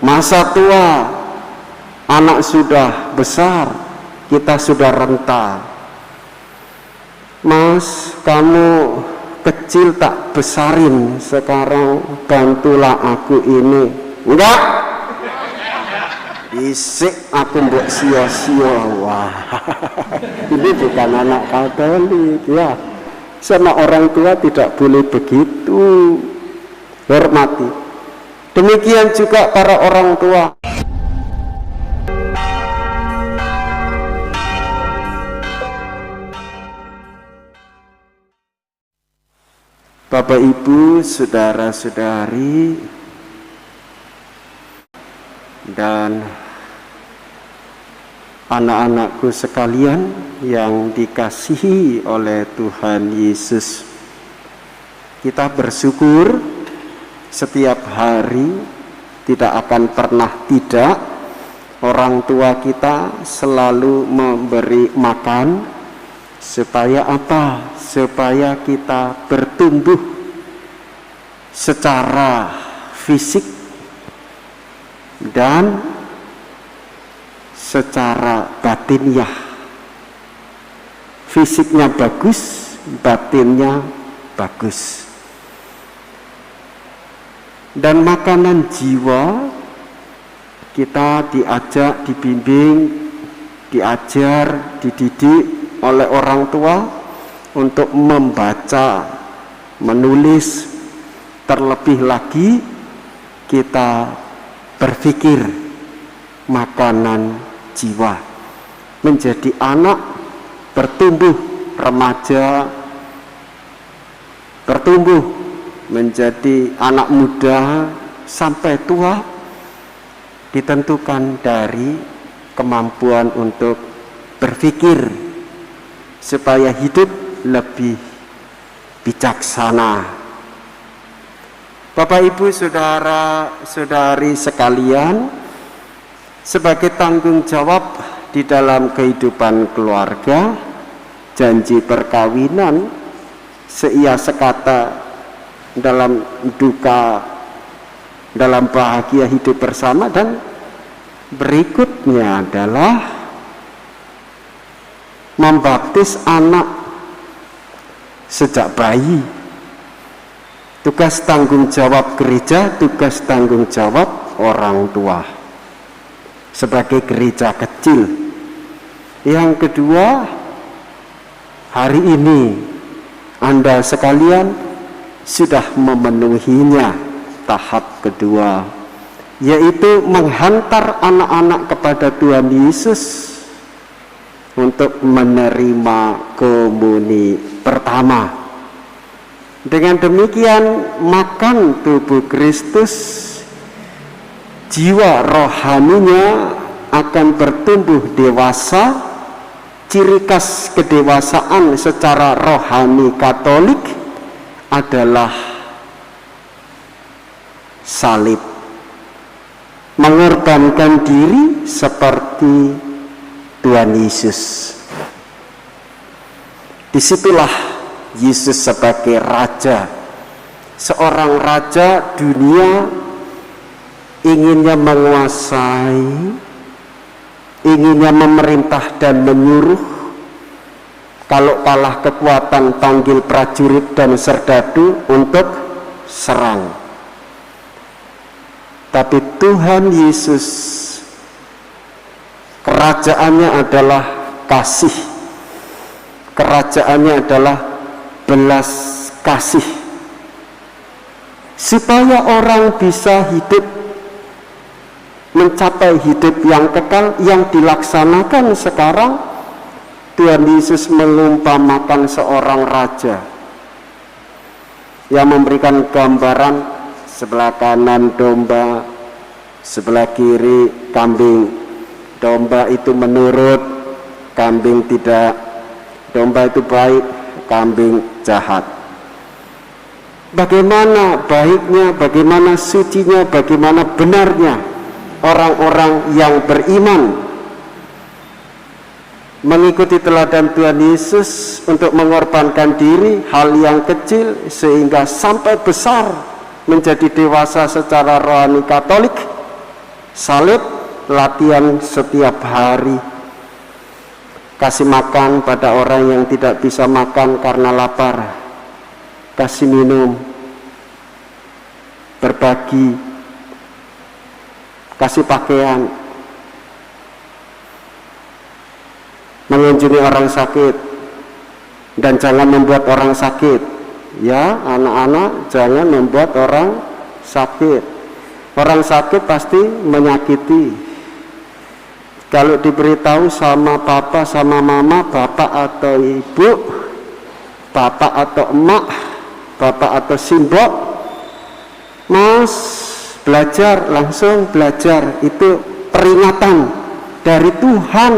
Masa tua, anak sudah besar, kita sudah renta. Mas, kamu kecil tak besarin, sekarang bantulah aku ini. Enggak, isik aku mbok sia-sia. Wah, ini bukan anak Katolik ya. Sama orang tua tidak boleh begitu. Hormati. Demikian juga para orang tua. Bapak Ibu, saudara-saudari, dan anak-anakku sekalian yang dikasihi oleh Tuhan Yesus, kita bersyukur setiap hari tidak akan pernah tidak orang tua kita selalu memberi makan. Supaya apa? Supaya kita bertumbuh secara fisik dan secara batiniah. Fisiknya bagus, batinnya bagus. Dan makanan jiwa, kita diajak, dibimbing, diajar, dididik oleh orang tua untuk membaca, menulis. Terlebih lagi kita berpikir makanan jiwa, menjadi anak, bertumbuh remaja, bertumbuh menjadi anak muda sampai tua, ditentukan dari kemampuan untuk berpikir supaya hidup lebih bijaksana. Bapak Ibu saudara-saudari sekalian, sebagai tanggung jawab di dalam kehidupan keluarga, janji perkawinan seia sekata dalam duka, dalam bahagia hidup bersama, dan berikutnya adalah membaptis anak sejak bayi. Tugas tanggung jawab gereja, tugas tanggung jawab orang tua sebagai gereja kecil. Yang kedua, hari ini Anda sekalian sudah memenuhinya, tahap kedua, yaitu menghantar anak-anak kepada Tuhan Yesus untuk menerima komuni pertama. Dengan demikian, makan tubuh Kristus, jiwa rohaninya akan bertumbuh dewasa. Ciri khas kedewasaan secara rohani Katolik adalah salib, mengorbankan diri seperti Tuhan Yesus. Disitulah Yesus sebagai raja, seorang raja dunia, inginnya menguasai, inginnya memerintah dan menyuruh. Kalau kalah kekuatan, panggil prajurit dan serdadu untuk serang. Tapi Tuhan Yesus, kerajaannya adalah kasih, kerajaannya adalah belas kasih, supaya orang bisa hidup, mencapai hidup yang kekal. Yang dilaksanakan sekarang, Tuhan Yesus mengumpamakan seorang raja yang memberikan gambaran sebelah kanan domba, sebelah kiri kambing. Domba itu menurut, kambing tidak. Domba itu baik, kambing jahat. Bagaimana baiknya, bagaimana sucinya, bagaimana benarnya orang-orang yang beriman mengikuti teladan Tuhan Yesus untuk mengorbankan diri, hal yang kecil sehingga sampai besar menjadi dewasa secara rohani Katolik, Salib, latihan setiap hari. Kasih makan pada orang yang tidak bisa makan karena lapar. Kasih minum. Berbagi. Kasih pakaian. Mengunjungi orang sakit. Dan jangan membuat orang sakit. Ya, anak-anak, jangan membuat orang sakit. Orang sakit pasti menyakiti. Kalau diberitahu sama papa, sama mama, bapak atau ibu, bapak atau emak, bapak atau simbok, mas belajar, langsung belajar. Itu peringatan dari Tuhan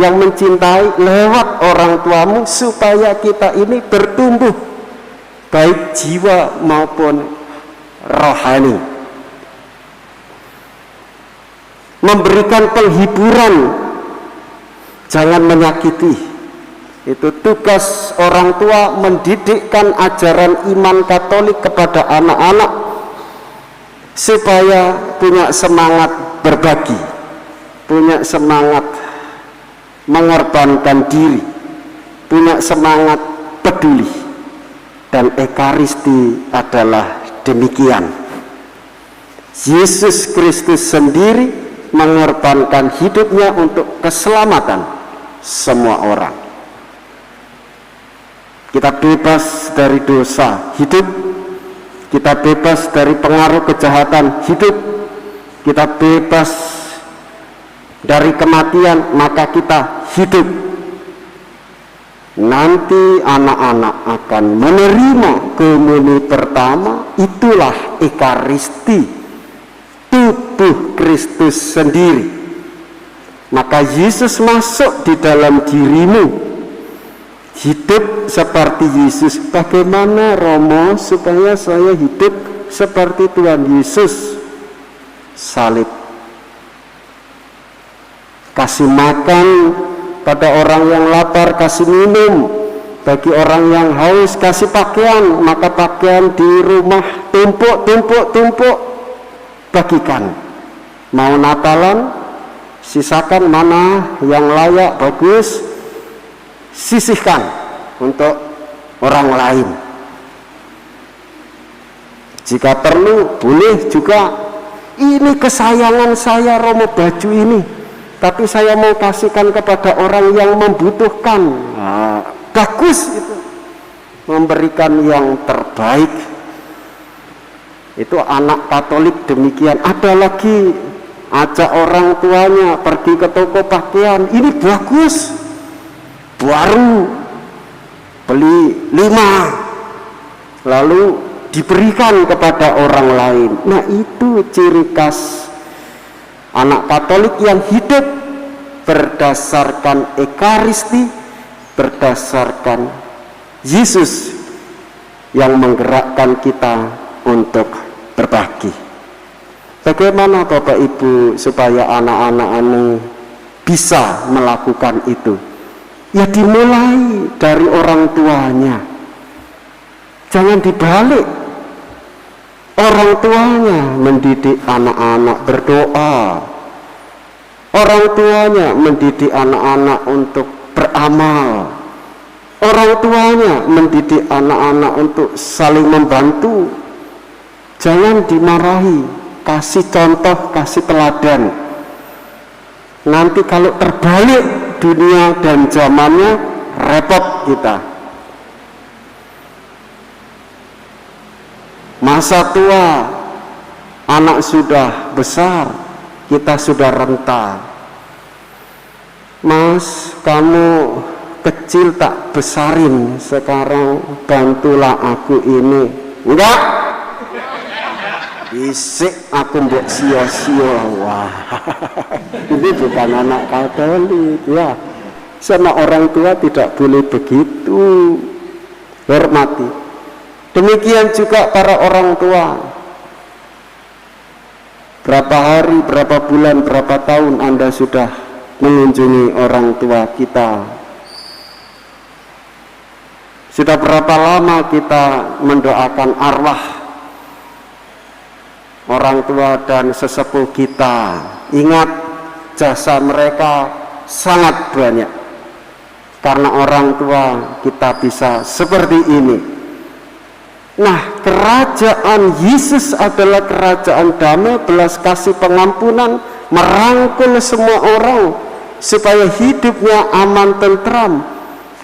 yang mencintai lewat orang tuamu supaya kita ini bertumbuh baik jiwa maupun rohani. Memberikan penghiburan, jangan menyakiti. Itu tugas orang tua, mendidikkan ajaran iman Katolik kepada anak-anak supaya punya semangat berbagi, punya semangat mengorbankan diri, punya semangat peduli. Dan Ekaristi adalah demikian. Yesus Kristus sendiri mengorbankan hidupnya untuk keselamatan semua orang. Kita bebas dari dosa, hidup. Kita bebas dari pengaruh kejahatan, hidup. Kita bebas dari kematian, maka kita hidup. Nanti anak-anak akan menerima komuni pertama, itulah Ekaristi, tubuh Kristus sendiri. Maka Yesus masuk di dalam dirimu. Hidup seperti Yesus. Bagaimana Romo supaya saya hidup seperti Tuhan Yesus? Salib. Kasih makan pada orang yang lapar, kasih minum bagi orang yang haus, kasih pakaian. Maka pakaian di rumah tumpuk, bagikan. Mau Natalan, sisakan mana yang layak, bagus, sisihkan untuk orang lain. Jika perlu, boleh juga, ini kesayangan saya Romo baju ini, tapi saya mau kasihkan kepada orang yang membutuhkan. Nah, bagus itu, memberikan yang terbaik. Itu anak Katolik demikian. Ada lagi, ajak orang tuanya pergi ke toko pakaian, ini bagus, baru, beli 5, lalu diberikan kepada orang lain. Nah, itu ciri khas anak Katolik yang hidup berdasarkan Ekaristi, berdasarkan Yesus yang menggerakkan kita untuk berbagi. Bagaimana Bapak Ibu supaya anak-anak ini bisa melakukan itu? Ya dimulai dari orang tuanya. Jangan dibalik. Orang tuanya mendidik anak-anak berdoa. Orang tuanya mendidik anak-anak untuk beramal. Orang tuanya mendidik anak-anak untuk saling membantu. Jangan dimarahi, kasih contoh, kasih teladan. Nanti kalau terbalik dunia dan zamannya, repot kita. Masa tua, anak sudah besar, kita sudah renta. Mas, kamu kecil tak besarin, sekarang bantulah aku ini. Enggak, bisik aku mbok sio-sio. Wah, ini bukan anak Katolik ya. Sama orang tua tidak boleh begitu. Hormati. Demikian juga para orang tua. Berapa hari, berapa bulan, berapa tahun Anda sudah mengunjungi orang tua kita? Sudah berapa lama kita mendoakan arwah orang tua dan sesepuh kita. Ingat, jasa mereka sangat banyak. Karena orang tua kita bisa seperti ini. Nah, kerajaan Yesus adalah kerajaan damai, belas kasih, pengampunan, merangkul semua orang supaya hidupnya aman, tentram,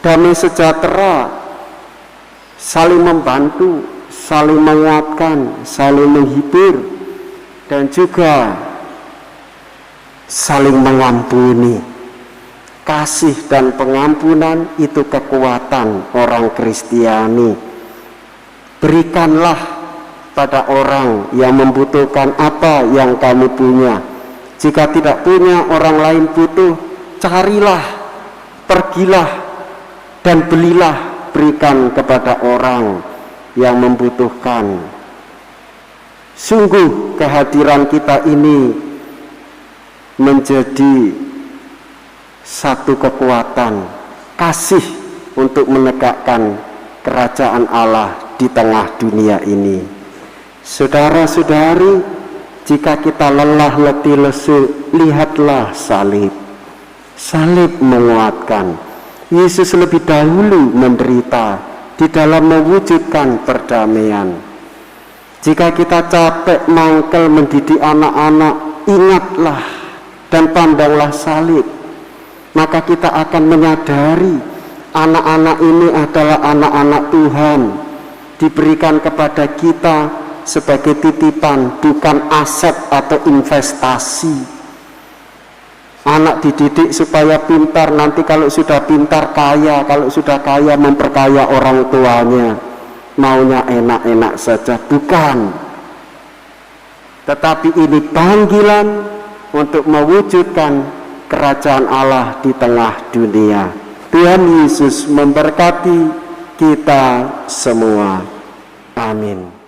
damai, sejahtera, saling membantu, saling menguatkan, saling menghibur, dan juga saling mengampuni. Kasih dan pengampunan itu kekuatan orang Kristiani. Berikanlah pada orang yang membutuhkan apa yang kamu punya. Jika tidak punya, orang lain butuh, carilah, pergilah, dan belilah, berikan kepada orang yang membutuhkan. Sungguh kehadiran kita ini menjadi satu kekuatan kasih untuk menegakkan kerajaan Allah di tengah dunia ini. Saudara-saudari, jika kita lelah, letih, lesu, lihatlah salib. Salib menguatkan. Yesus lebih dahulu menderita di dalam mewujudkan perdamaian. Jika kita capek mangkel mendidik anak-anak, ingatlah dan pandanglah salib. Maka kita akan menyadari anak-anak ini adalah anak-anak Tuhan, diberikan kepada kita sebagai titipan, bukan aset atau investasi. Anak dididik supaya pintar, nanti kalau sudah pintar kaya, kalau sudah kaya memperkaya orang tuanya, maunya enak-enak saja, bukan. Tetapi ini panggilan untuk mewujudkan kerajaan Allah di tengah dunia. Tuhan Yesus memberkati kita semua. Amin.